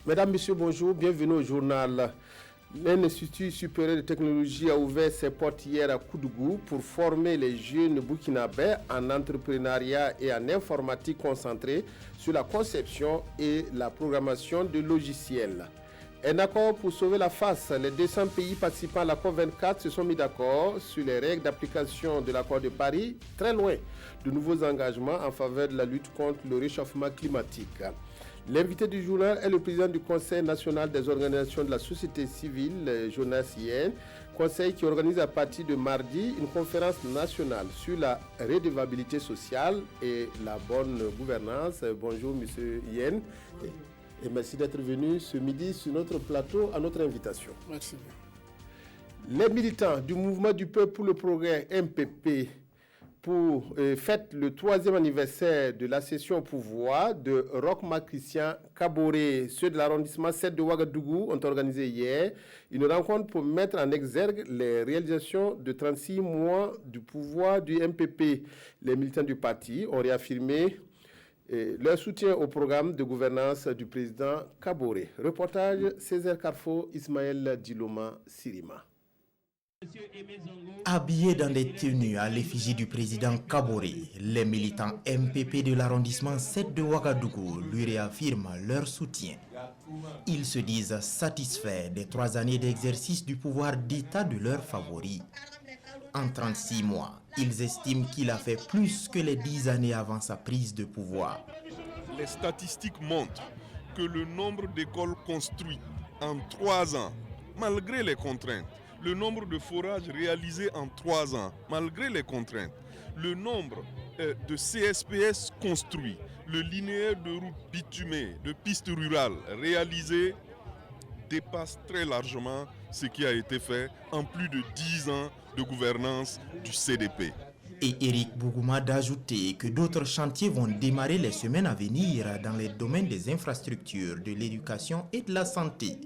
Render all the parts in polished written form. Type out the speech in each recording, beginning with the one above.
Mesdames, Messieurs, bonjour, bienvenue au journal. L'Institut supérieur de technologie a ouvert ses portes hier à Koudougou pour former les jeunes burkinabés en entrepreneuriat et en informatique concentrée sur la conception et la programmation de logiciels. Un accord pour sauver la face. Les 200 pays participant à la COP24 se sont mis d'accord sur les règles d'application de l'accord de Paris, très loin de nouveaux engagements en faveur de la lutte contre le réchauffement climatique. L'invité du journal est le président du Conseil national des organisations de la société civile, Jonas Yen, conseil qui organise à partir de mardi une conférence nationale sur la redevabilité sociale et la bonne gouvernance. Bonjour, monsieur Yen. Et merci d'être venu ce midi sur notre plateau à notre invitation. Merci. Les militants du Mouvement du Peuple pour le Progrès, MPP, fête le 3e anniversaire de la session au pouvoir de Roch-Marc Christian Kaboré. Ceux de l'arrondissement 7 de Ouagadougou ont organisé hier une rencontre pour mettre en exergue les réalisations de 36 mois du pouvoir du MPP. Les militants du parti ont réaffirmé leur soutien au programme de gouvernance du président Kaboré. Reportage Césaire Carrefour, Ismaël Diloma, Sirima. Habillés dans des tenues à l'effigie du président Kaboré, les militants MPP de l'arrondissement 7 de Ouagadougou lui réaffirment leur soutien. Ils se disent satisfaits des 3 années d'exercice du pouvoir d'État de leurs favoris. En 36 mois, ils estiment qu'il a fait plus que les 10 années avant sa prise de pouvoir. Les statistiques montrent que le nombre d'écoles construites en 3 ans, malgré les contraintes, le nombre de forages réalisés en 3 ans, malgré les contraintes, le nombre de CSPS construits, le linéaire de routes bitumées, de pistes rurales réalisées dépasse très largement ce qui a été fait en plus de 10 ans de gouvernance du CDP. Et Éric Bougouma d'ajouter que d'autres chantiers vont démarrer les semaines à venir dans les domaines des infrastructures, de l'éducation et de la santé.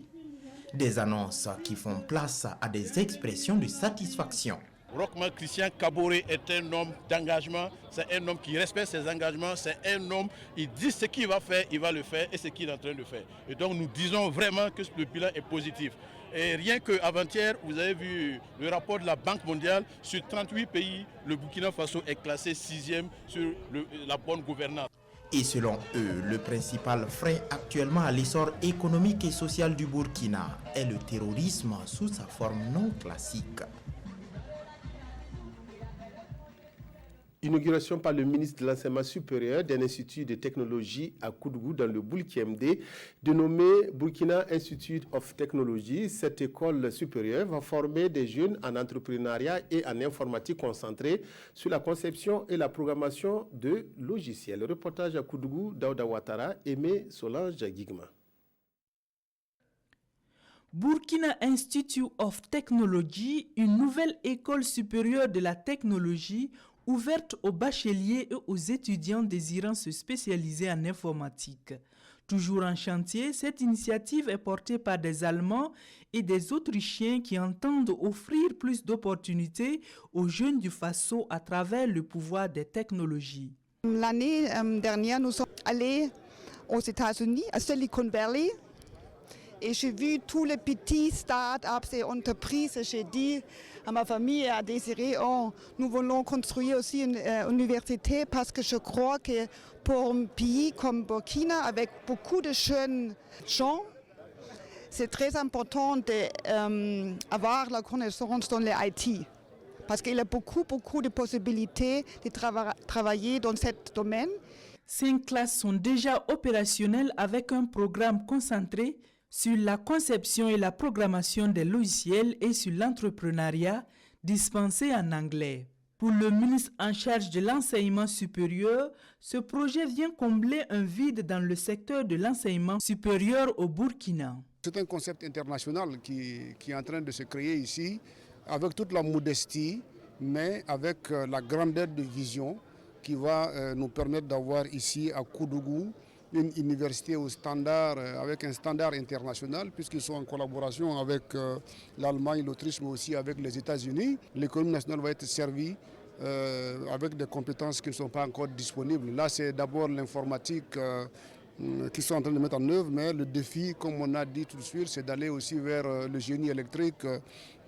Des annonces qui font place à des expressions de satisfaction. Roch-Marc Christian Kaboré est un homme d'engagement, c'est un homme qui respecte ses engagements, c'est un homme, il dit ce qu'il va faire, il va le faire et ce qu'il est en train de faire. Et donc nous disons vraiment que le bilan est positif. Et rien qu'avant-hier, vous avez vu le rapport de la Banque mondiale, sur 38 pays, le Burkina Faso est classé 6e sur la bonne gouvernance. Et selon eux, le principal frein actuellement à l'essor économique et social du Burkina est le terrorisme sous sa forme non classique. Inauguration par le ministre de l'Enseignement supérieur d'un institut de technologie à Koudougou dans le Boulkiemdé, dénommé Burkina Institute of Technology. Cette école supérieure va former des jeunes en entrepreneuriat et en informatique concentrée sur la conception et la programmation de logiciels. Reportage à Koudougou, Daouda Ouattara, Aimé Solange Guigma. Burkina Institute of Technology, une nouvelle école supérieure de la technologie ouverte aux bacheliers et aux étudiants désirant se spécialiser en informatique. Toujours en chantier, cette initiative est portée par des Allemands et des Autrichiens qui entendent offrir plus d'opportunités aux jeunes du Faso à travers le pouvoir des technologies. L'année dernière, nous sommes allés aux États-Unis, à Silicon Valley. Et j'ai vu tous les petits start-ups et entreprises. J'ai dit à ma famille et à Désiré, nous voulons construire aussi une université parce que je crois que pour un pays comme Burkina, avec beaucoup de jeunes gens, c'est très important d'avoir la connaissance dans les IT. Parce qu'il y a beaucoup de possibilités de travailler dans ce domaine. 5 classes sont déjà opérationnelles avec un programme concentré sur la conception et la programmation des logiciels et sur l'entrepreneuriat dispensé en anglais. Pour le ministre en charge de l'enseignement supérieur, ce projet vient combler un vide dans le secteur de l'enseignement supérieur au Burkina. C'est un concept international qui est en train de se créer ici, avec toute la modestie, mais avec la grandeur de vision qui va nous permettre d'avoir ici à Koudougou une université au standard, avec un standard international, puisqu'ils sont en collaboration avec l'Allemagne, l'Autriche, mais aussi avec les États-Unis. L'économie nationale va être servie avec des compétences qui ne sont pas encore disponibles. Là, c'est d'abord l'informatique qui sont en train de mettre en œuvre, mais le défi, comme on a dit tout de suite, c'est d'aller aussi vers le génie électrique,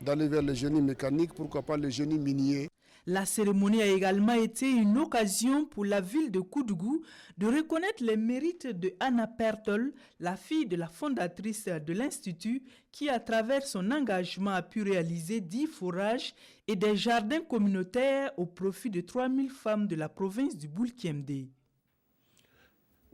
d'aller vers le génie mécanique, pourquoi pas le génie minier. La cérémonie a également été une occasion pour la ville de Koudougou de reconnaître les mérites de Anna Pertol, la fille de la fondatrice de l'Institut, qui à travers son engagement a pu réaliser 10 forages et des jardins communautaires au profit de 3000 femmes de la province du Boulkiemde.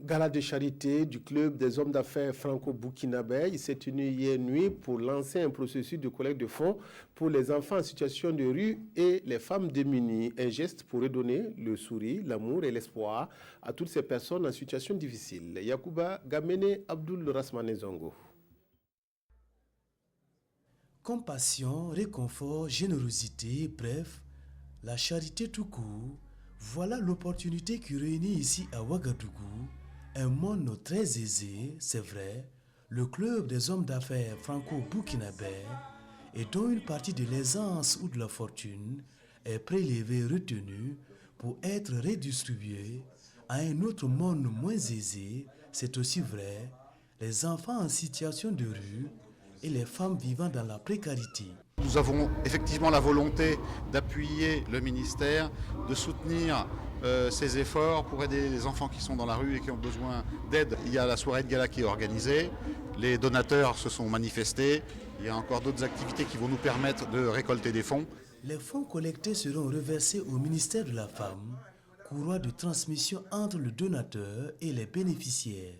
Gala de charité du club des hommes d'affaires franco-burkinabè, il s'est tenu hier nuit pour lancer un processus de collecte de fonds pour les enfants en situation de rue et les femmes démunies. Un geste pour redonner le sourire, l'amour et l'espoir à toutes ces personnes en situation difficile. Yacouba Gamene Abdul Rasmane Zongo. Compassion, réconfort, générosité, bref, la charité tout court, voilà l'opportunité qui réunit ici à Ouagadougou un monde très aisé, c'est vrai, le club des hommes d'affaires franco-burkinabè, et dont une partie de l'aisance ou de la fortune est prélevée, retenue pour être redistribuée à un autre monde moins aisé, c'est aussi vrai, les enfants en situation de rue et les femmes vivant dans la précarité. Nous avons effectivement la volonté d'appuyer le ministère, de soutenir ces efforts pour aider les enfants qui sont dans la rue et qui ont besoin d'aide. Il y a la soirée de gala qui est organisée, les donateurs se sont manifestés, il y a encore d'autres activités qui vont nous permettre de récolter des fonds. Les fonds collectés seront reversés au ministère de la Femme, courroie de transmission entre le donateur et les bénéficiaires.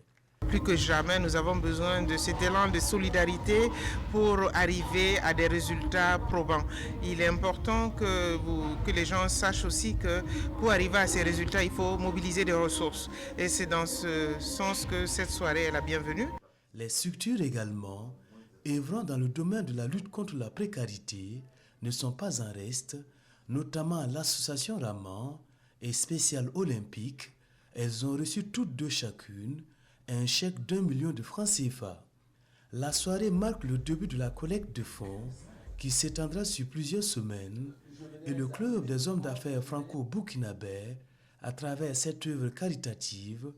Plus que jamais, nous avons besoin de cet élan de solidarité pour arriver à des résultats probants. Il est important que les gens sachent aussi que pour arriver à ces résultats, il faut mobiliser des ressources. Et c'est dans ce sens que cette soirée est la bienvenue. Les structures également, œuvrant dans le domaine de la lutte contre la précarité, ne sont pas en reste, notamment l'association Raman et Spécial Olympique. Elles ont reçu toutes deux chacune un chèque d'1 million de francs CFA. La soirée marque le début de la collecte de fonds qui s'étendra sur plusieurs semaines et le club des hommes d'affaires franco-burkinabè, à travers cette œuvre caritative,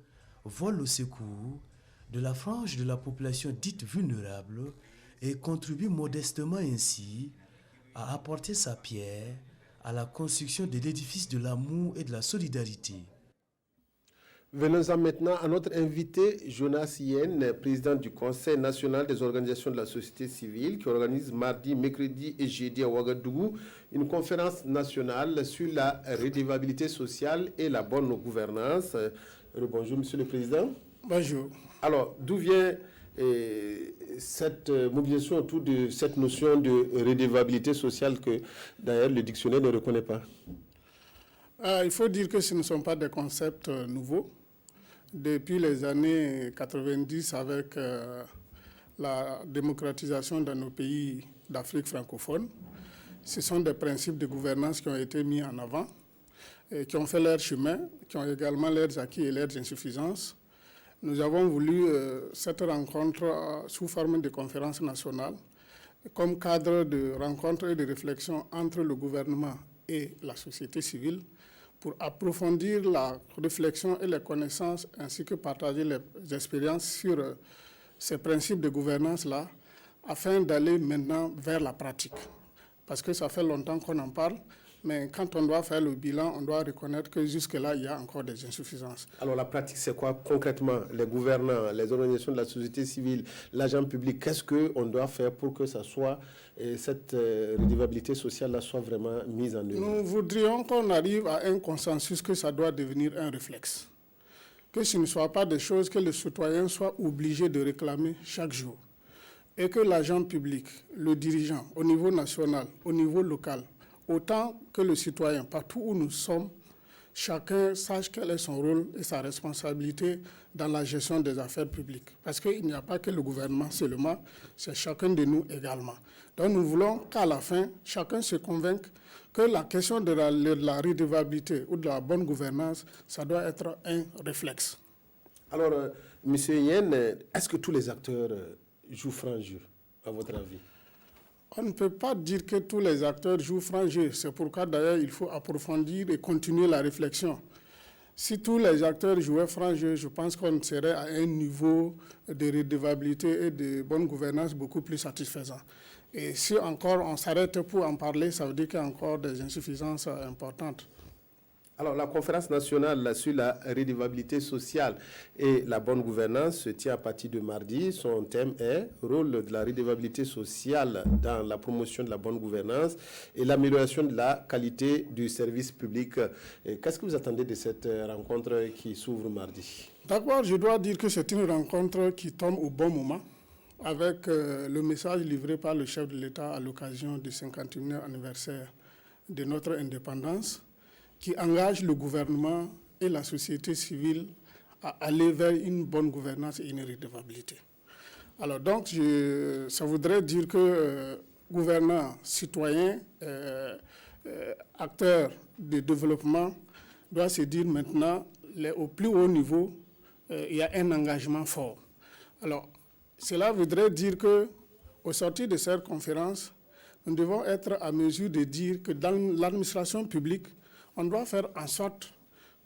vole au secours de la frange de la population dite vulnérable et contribue modestement ainsi à apporter sa pierre à la construction de l'édifice de l'amour et de la solidarité. Venons-en maintenant à notre invité, Jonas Yen, président du Conseil national des organisations de la société civile, qui organise mardi, mercredi et jeudi à Ouagadougou une conférence nationale sur la redevabilité sociale et la bonne gouvernance. Bonjour, Monsieur le Président. Bonjour. Alors, d'où vient cette mobilisation autour de cette notion de redevabilité sociale que, d'ailleurs, le dictionnaire ne reconnaît pas? Il faut dire que ce ne sont pas des concepts nouveaux. Depuis les années 90, avec la démocratisation dans nos pays d'Afrique francophone, ce sont des principes de gouvernance qui ont été mis en avant et qui ont fait leur chemin, qui ont également leurs acquis et leurs insuffisances. Nous avons voulu cette rencontre sous forme de conférence nationale comme cadre de rencontre et de réflexion entre le gouvernement et la société civile pour approfondir la réflexion et les connaissances ainsi que partager les expériences sur ces principes de gouvernance-là afin d'aller maintenant vers la pratique. Parce que ça fait longtemps qu'on en parle, mais quand on doit faire le bilan, on doit reconnaître que jusque-là, il y a encore des insuffisances. Alors la pratique, c'est quoi concrètement? Les gouvernants, les organisations de la société civile, l'agent public, qu'est-ce qu'on doit faire pour que ça soit, cette redevabilité sociale-là soit vraiment mise en œuvre? Nous voudrions qu'on arrive à un consensus que ça doit devenir un réflexe. Que ce ne soit pas des choses que le citoyen soit obligé de réclamer chaque jour. Et que l'agent public, le dirigeant, au niveau national, au niveau local, autant que le citoyen, partout où nous sommes, chacun sache quel est son rôle et sa responsabilité dans la gestion des affaires publiques. Parce qu'il n'y a pas que le gouvernement seulement, c'est chacun de nous également. Donc nous voulons qu'à la fin, chacun se convainque que la question de la redevabilité ou de la bonne gouvernance, ça doit être un réflexe. Alors, M. Yen, est-ce que tous les acteurs jouent franc jeu, à votre avis? On ne peut pas dire que tous les acteurs jouent franc jeu. C'est pourquoi d'ailleurs il faut approfondir et continuer la réflexion. Si tous les acteurs jouaient franc jeu, je pense qu'on serait à un niveau de redevabilité et de bonne gouvernance beaucoup plus satisfaisant. Et si encore on s'arrête pour en parler, ça veut dire qu'il y a encore des insuffisances importantes. Alors, la conférence nationale sur la redevabilité sociale et la bonne gouvernance se tient à partir de mardi. Son thème est « Rôle de la redevabilité sociale dans la promotion de la bonne gouvernance et l'amélioration de la qualité du service public ». Qu'est-ce que vous attendez de cette rencontre qui s'ouvre mardi? D'abord, je dois dire que c'est une rencontre qui tombe au bon moment, avec le message livré par le chef de l'État à l'occasion du 51e anniversaire de notre indépendance, qui engage le gouvernement et la société civile à aller vers une bonne gouvernance et une redevabilité. Alors donc, ça voudrait dire que gouvernants, citoyens, acteurs de développement doivent se dire maintenant, au plus haut niveau, il y a un engagement fort. Alors, cela voudrait dire qu'au sortir de cette conférence, nous devons être à mesure de dire que dans l'administration publique, on doit faire en sorte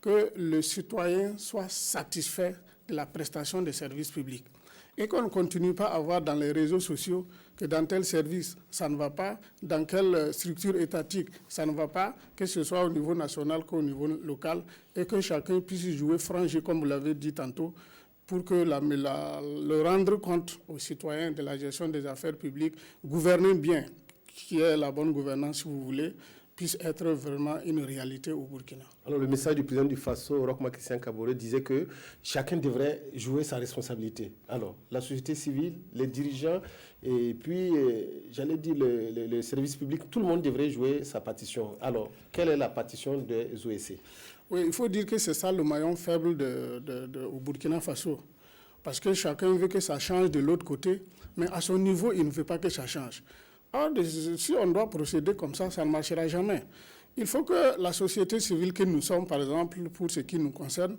que le citoyen soit satisfait de la prestation des services publics et qu'on ne continue pas à voir dans les réseaux sociaux que dans tel service, ça ne va pas, dans quelle structure étatique, ça ne va pas, que ce soit au niveau national qu'au niveau local, et que chacun puisse jouer franc jeu, comme vous l'avez dit tantôt, pour que le rendre compte aux citoyens de la gestion des affaires publiques, gouverner bien, qui est la bonne gouvernance, si vous voulez, puisse être vraiment une réalité au Burkina. Alors, le message du président du Faso, Roch-Marc Christian Kaboré, disait que chacun devrait jouer sa responsabilité. Alors, la société civile, les dirigeants, et puis, j'allais dire, le service public, tout le monde devrait jouer sa partition. Alors, quelle est la partition des OSC? Oui, il faut dire que c'est ça le maillon faible au Burkina Faso. Parce que chacun veut que ça change de l'autre côté, mais à son niveau, il ne veut pas que ça change. Or, si on doit procéder comme ça, ça ne marchera jamais. Il faut que la société civile que nous sommes, par exemple, pour ce qui nous concerne,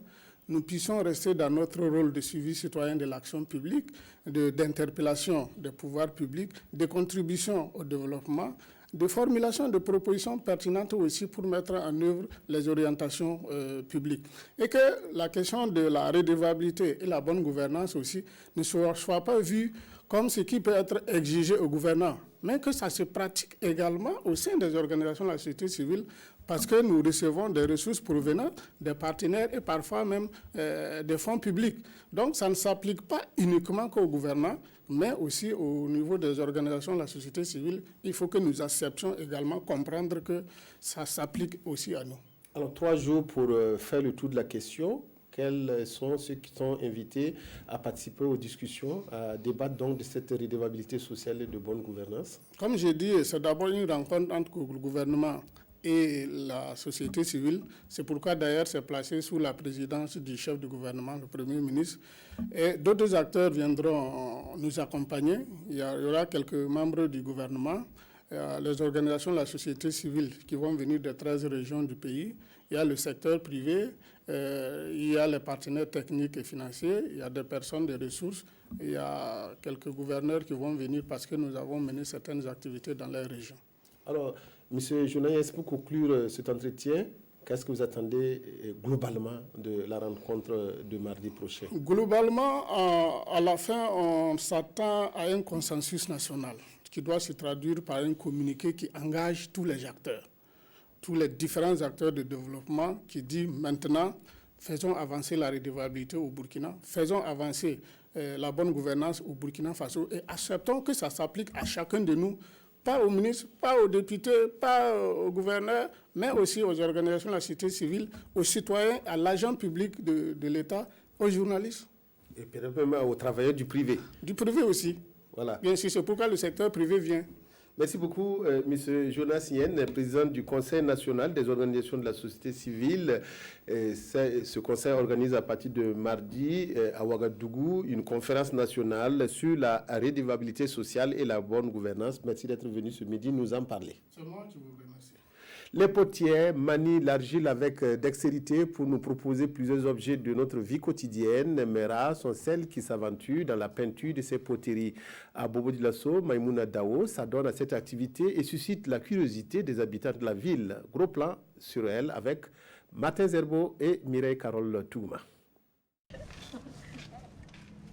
nous puissions rester dans notre rôle de suivi citoyen de l'action publique, d'interpellation des pouvoirs publics, de contribution au développement, de formulation de propositions pertinentes aussi pour mettre en œuvre les orientations publiques. Et que la question de la redevabilité et la bonne gouvernance aussi ne soit pas vue comme ce qui peut être exigé au gouvernement, mais que ça se pratique également au sein des organisations de la société civile, parce que nous recevons des ressources provenant des partenaires et parfois même des fonds publics. Donc ça ne s'applique pas uniquement qu'au gouvernement, mais aussi au niveau des organisations de la société civile. Il faut que nous acceptions également comprendre que ça s'applique aussi à nous. Alors 3 jours pour faire le tour de la question. Quels sont ceux qui sont invités à participer aux discussions, à débattre donc de cette redevabilité sociale et de bonne gouvernance? Comme j'ai dit, c'est d'abord une rencontre entre le gouvernement et la société civile. C'est pourquoi d'ailleurs c'est placé sous la présidence du chef du gouvernement, le Premier ministre. Et d'autres acteurs viendront nous accompagner. Il y aura quelques membres du gouvernement, les organisations de la société civile qui vont venir de 13 régions du pays. Il y a le secteur privé, il y a les partenaires techniques et financiers, il y a des personnes des ressources, il y a quelques gouverneurs qui vont venir parce que nous avons mené certaines activités dans les régions. Alors, M. Jonaïs, pour conclure cet entretien, qu'est-ce que vous attendez globalement de la rencontre de mardi prochain? Globalement, à la fin, on s'attend à un consensus national qui doit se traduire par un communiqué qui engage tous les acteurs, tous les différents acteurs de développement, qui dit maintenant, faisons avancer la redevabilité au Burkina, faisons avancer la bonne gouvernance au Burkina Faso et acceptons que ça s'applique à chacun de nous, pas aux ministres, pas aux députés, pas aux gouverneurs, mais aussi aux organisations de la société civile, aux citoyens, à l'agent public de l'État, aux journalistes. Et peut-être même aux travailleurs du privé. Du privé aussi. Voilà. Bien sûr, c'est pourquoi le secteur privé vient. Merci beaucoup, M. Jonas Yen, président du Conseil national des organisations de la société civile. Ce conseil organise à partir de mardi à Ouagadougou une conférence nationale sur la redevabilité sociale et la bonne gouvernance. Merci d'être venu ce midi nous en parler. C'est moi qui vous remercie. Les potiers manient l'argile avec dextérité pour nous proposer plusieurs objets de notre vie quotidienne, mais rares sont celles qui s'aventurent dans la peinture de ces poteries. À Bobo-Dioulasso, Maïmouna Dao s'adonne à cette activité et suscite la curiosité des habitants de la ville. Gros plan sur elle avec Martin Zerbo et Mireille Carole Touma.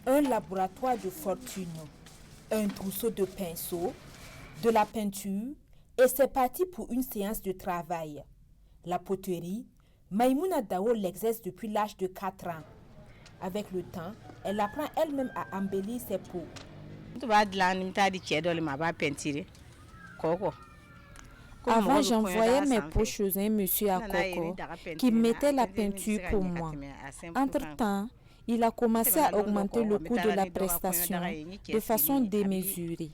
Un laboratoire de fortune, un trousseau de pinceaux, de la peinture et c'est parti pour une séance de travail. La poterie, Maïmouna Dao l'exerce depuis l'âge de 4 ans. Avec le temps, elle apprend elle-même à embellir ses peaux. Avant, j'envoyais mes peaux chez un monsieur à Koko qui mettait la peinture pour moi. Entre-temps, il a commencé à augmenter le coût de la prestation de façon démesurée.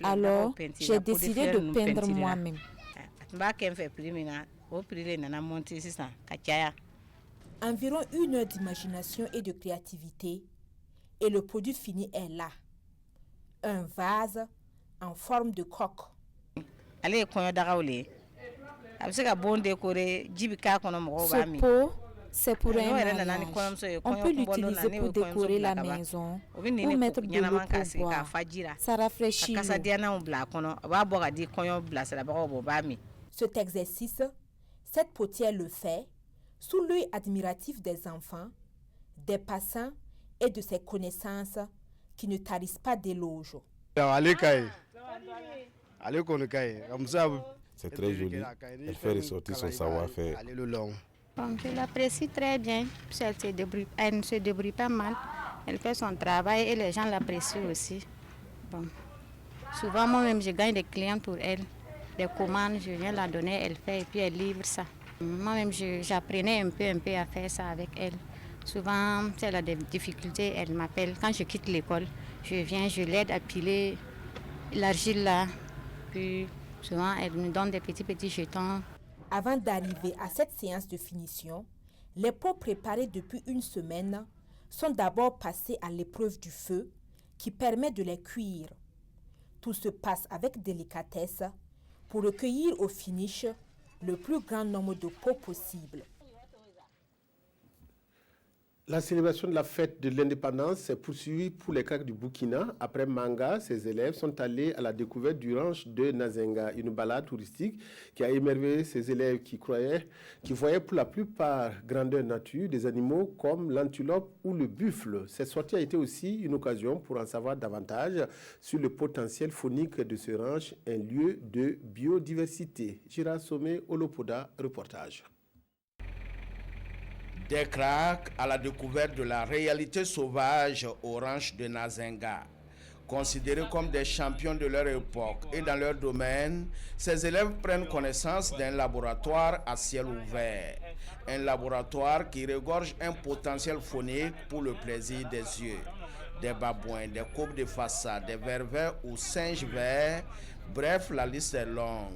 Alors, j'ai décidé de peindre moi-même. Environ 1 heure d'imagination et de créativité, et le produit fini est là. Un vase en forme de coque. Ce pot, c'est pour un mariage. On peut l'utiliser pour décorer la maison ou mettre de l'eau pour boire. Ça rafraîchit l'eau. Cet exercice, cette potière le fait sous l'œil admiratif des enfants, des passants et de ses connaissances qui ne tarissent pas d'éloges. C'est très joli, elle fait ressortir son savoir-faire. Bon, je l'apprécie très bien, elle ne se débrouille pas mal, elle fait son travail et les gens l'apprécient aussi. Bon. Souvent moi-même je gagne des clients pour elle, des commandes, je viens la donner, elle fait et puis elle livre ça. Moi-même j'apprenais un peu à faire ça avec elle. Souvent si elle a des difficultés, elle m'appelle. Quand je quitte l'école, je viens, je l'aide à piler l'argile là, puis souvent elle me donne des petits jetons. Avant d'arriver à cette séance de finition, les pots préparés depuis une semaine sont d'abord passés à l'épreuve du feu qui permet de les cuire. Tout se passe avec délicatesse pour recueillir au finish le plus grand nombre de pots possible. La célébration de la fête de l'indépendance s'est poursuivie pour les CRAC du Burkina. Après Manga, ses élèves sont allés à la découverte du ranch de Nazenga, une balade touristique qui a émerveillé ses élèves qui voyaient pour la plupart grandeur nature des animaux comme l'antilope ou le buffle. Cette sortie a été aussi une occasion pour en savoir davantage sur le potentiel faunique de ce ranch, un lieu de biodiversité. Gira Somé, Olopoda, reportage. Des CRAC à la découverte de la réalité sauvage au ranch de Nazenga. Considérés comme des champions de leur époque et dans leur domaine, ces élèves prennent connaissance d'un laboratoire à ciel ouvert. Un laboratoire qui regorge un potentiel faunique pour le plaisir des yeux. Des babouins, des coupes de façade, des vervets ou singes verts, bref, la liste est longue.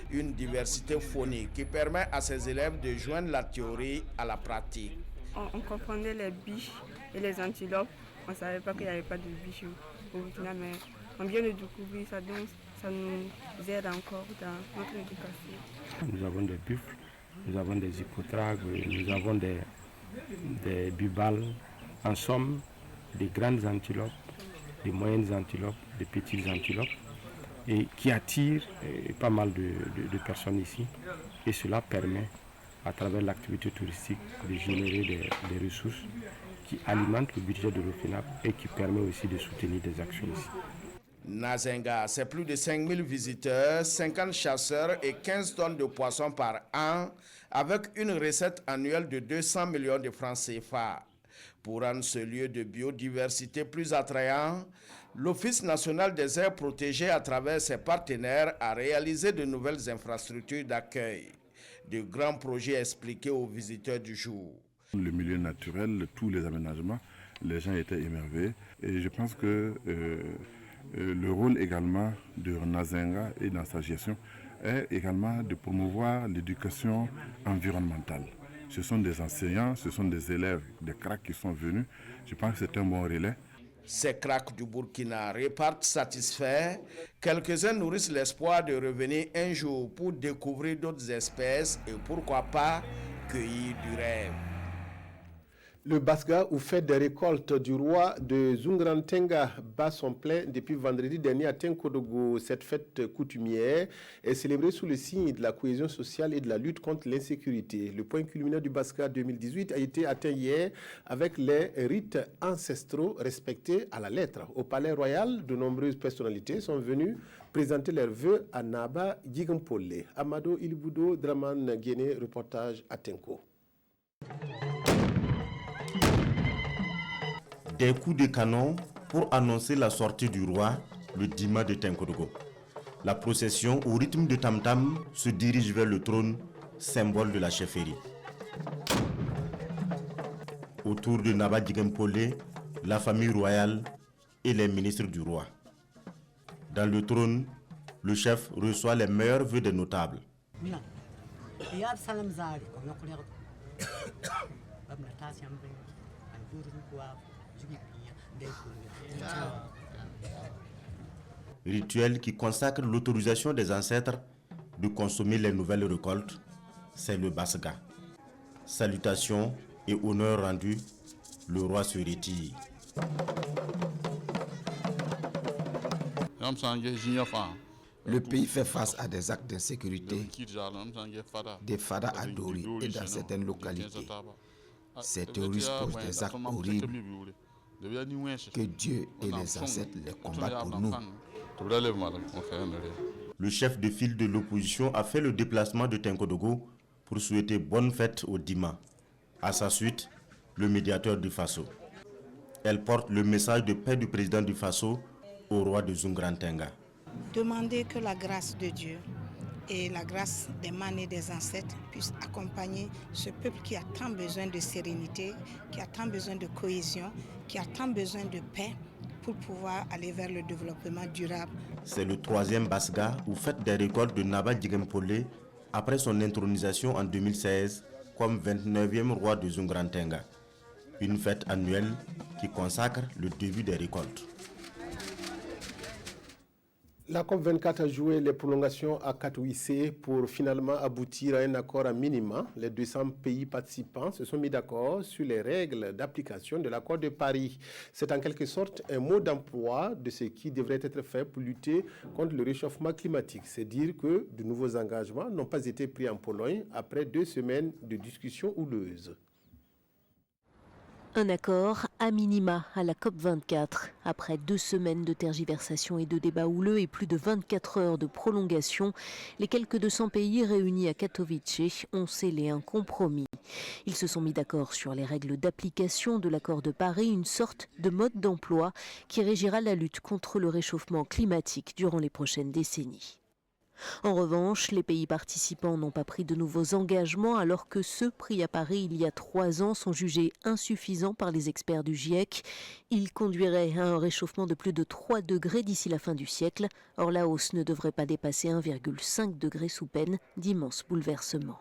Une diversité phonique qui permet à ses élèves de joindre la théorie à la pratique. On confondait les biches et les antilopes. On ne savait pas qu'il n'y avait pas de biches au Burkina, mais on vient de découvrir ça, donc ça nous aide encore dans notre éducation. Nous avons des buffles, nous avons des hippotragres, nous avons des bubales, en somme des grandes antilopes, des moyennes antilopes, des petites antilopes, et qui attire pas mal de personnes ici. Et cela permet, à travers l'activité touristique, de générer des ressources qui alimentent le budget de l'OFENAB et qui permet aussi de soutenir des actions ici. Nazenga, c'est plus de 5000 visiteurs, 50 chasseurs et 15 tonnes de poissons par an, avec une recette annuelle de 200 millions de francs CFA. Pour rendre ce lieu de biodiversité plus attrayant, l'Office national des aires protégées, à travers ses partenaires, a réalisé de nouvelles infrastructures d'accueil. De grands projets expliqués aux visiteurs du jour. Le milieu naturel, tous les aménagements, les gens étaient émerveillés. Et je pense que le rôle également de Nazenga et dans sa gestion est également de promouvoir l'éducation environnementale. Ce sont des enseignants, ce sont des élèves, des CRAC qui sont venus. Je pense que c'est un bon relais. Ces CRAC du Burkina repartent satisfaits. Quelques-uns nourrissent l'espoir de revenir un jour pour découvrir d'autres espèces et pourquoi pas cueillir du rêve. Le Basga, ou fête des récoltes du roi de Zungrantenga, bat son plein depuis vendredi dernier à Tenkodogo. Cette fête coutumière est célébrée sous le signe de la cohésion sociale et de la lutte contre l'insécurité. Le point culminant du Basga 2018 a été atteint hier avec les rites ancestraux respectés à la lettre. Au palais royal, de nombreuses personnalités sont venues présenter leurs vœux à Naba Gigampole. Amado Ilbudo, Draman Guéné, reportage à Tenko. Des coups de canon pour annoncer la sortie du roi le dimanche de Tenkodogo. La procession au rythme de tam-tam se dirige vers le trône, symbole de la chefferie. Autour de Naba Gigampole, la famille royale et les ministres du roi. Dans le trône, le chef reçoit les meilleurs vœux des notables. Rituel qui consacre l'autorisation des ancêtres de consommer les nouvelles récoltes, c'est le Basga. Salutations et honneurs rendus, le roi se retire. Le pays fait face à des actes d'insécurité, des fadas à Dori et dans certaines localités. Ces terroristes posent des actes horribles. Que Dieu et les ancêtres les combattent pour nous. Le chef de file de l'opposition a fait le déplacement de Tenkodogo pour souhaiter bonne fête au Dima. À sa suite, le médiateur du Faso. Elle porte le message de paix du président du Faso au roi de Zungrantenga. Demander que la grâce de Dieu et la grâce des mânes et des ancêtres puissent accompagner ce peuple qui a tant besoin de sérénité, qui a tant besoin de cohésion, qui a tant besoin de paix pour pouvoir aller vers le développement durable. C'est le 3e Basga ou fête des récoltes de Naba Gigampole après son intronisation en 2016 comme 29e roi de Zungrantenga. Une fête annuelle qui consacre le début des récoltes. La COP24 a joué les prolongations à Katowice pour finalement aboutir à un accord à minima. Les 200 pays participants se sont mis d'accord sur les règles d'application de l'accord de Paris. C'est en quelque sorte un mot d'emploi de ce qui devrait être fait pour lutter contre le réchauffement climatique. C'est dire que de nouveaux engagements n'ont pas été pris en Pologne après 2 semaines de discussions houleuses. Un accord à minima à la COP24. Après 2 semaines de tergiversation et de débats houleux et plus de 24 heures de prolongation, les quelques 200 pays réunis à Katowice ont scellé un compromis. Ils se sont mis d'accord sur les règles d'application de l'accord de Paris, une sorte de mode d'emploi qui régira la lutte contre le réchauffement climatique durant les prochaines décennies. En revanche, les pays participants n'ont pas pris de nouveaux engagements alors que ceux pris à Paris il y a 3 ans sont jugés insuffisants par les experts du GIEC. Ils conduiraient à un réchauffement de plus de 3 degrés d'ici la fin du siècle. Or, la hausse ne devrait pas dépasser 1,5 degré sous peine d'immenses bouleversements.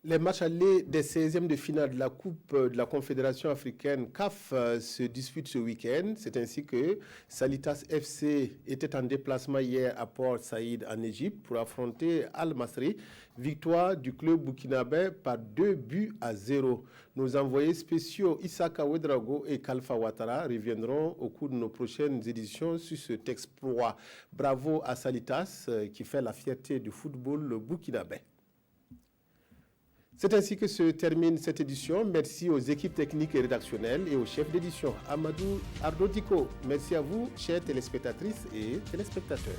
Les matchs allés des 16e de finale de la Coupe de la Confédération africaine CAF se disputent ce week-end. C'est ainsi que Salitas FC était en déplacement hier à Port Saïd en Égypte pour affronter Al-Masri. Victoire du club burkinabé par 2-0. Nos envoyés spéciaux Issaka Ouedraogo et Kalfa Ouattara reviendront au cours de nos prochaines éditions sur cet exploit. Bravo à Salitas qui fait la fierté du football burkinabé. C'est ainsi que se termine cette édition. Merci aux équipes techniques et rédactionnelles et au chef d'édition Amadou Ardodiko. Merci à vous, chers téléspectatrices et téléspectateurs.